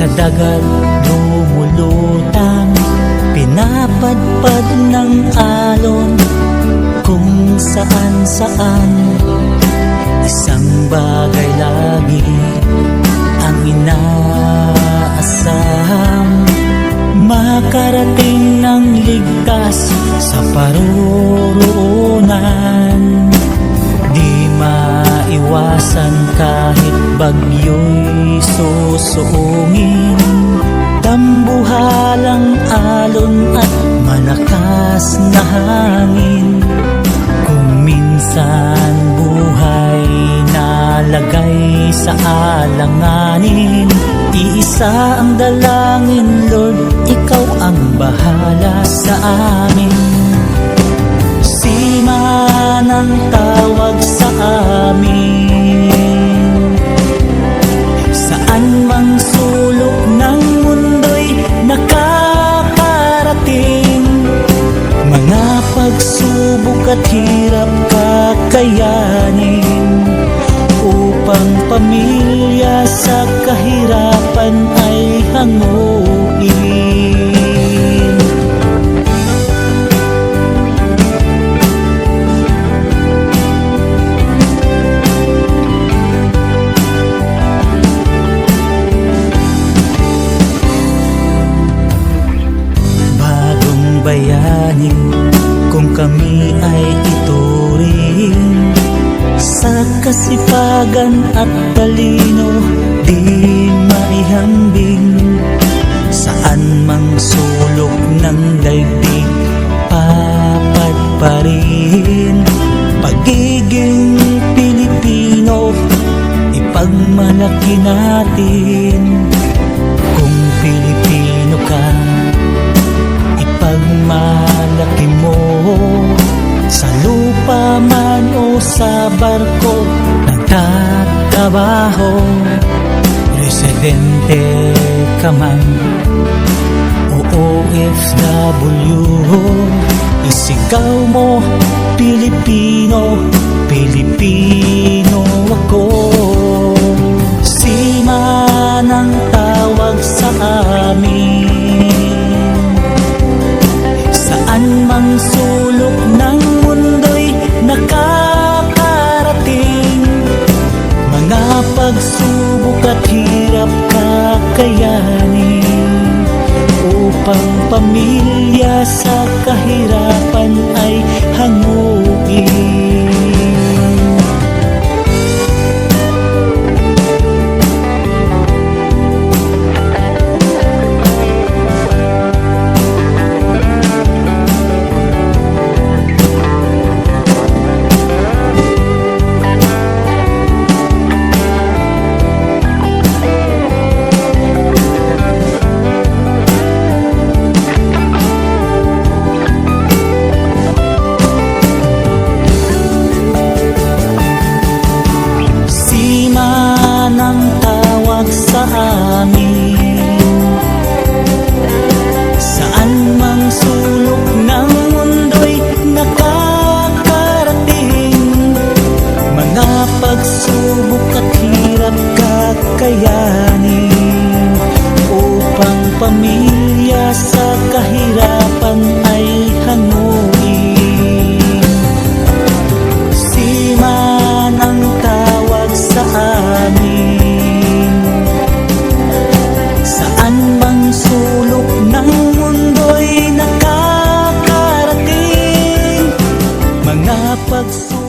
Sa dagat lumulutang, pinapadpad ng alon, kung saan-saan. Isang bagay lagi ang inaasam, makarating ng ligtas sa paroroonan. Di maiwasan kahit bagyo'y susuungin, tambuhalang alon at malakas na hangin. Kung minsan buhay nalagay sa alanganin, iisa ang dalangin, Lord, ikaw ang bahala sa amin. Sima ng tawag sa amin, saan mang sulok ng mundo'y nakakarating. Mga pagsubok at hirap kakayanin, upang pamilya sa kahirapan ay hanguin. Bagong bayani kung kami ay ituring, sa kasipagan at talino di maihambing. Saan mang sulok ng daigdig, papad pa rin. Pagiging Pilipino, ipagmalaki natin. Kung Pilipino ka, ipagmalaki mo. Sa lupa man o sa barko nagtatrabaho, residente ka man o OFW, isigaw mo, Pilipino, Pilipino ako. Sima ng tawag sa amin, saan mang sulok ng mundo'y nakakarating. Mga pagsubok at hirap kakayanin, upang pamilya sa kahirapan ay hanguin. Sa amin, saan mang sulok ng mundo'y nakakarating. Mga pagsubok at hirap kakayanin, upang pamilya sa kahirapan ay hanguin. Sima ng tawag sa amin, saan mang sulok ng mundo'y nakakarating. Mga pagsubok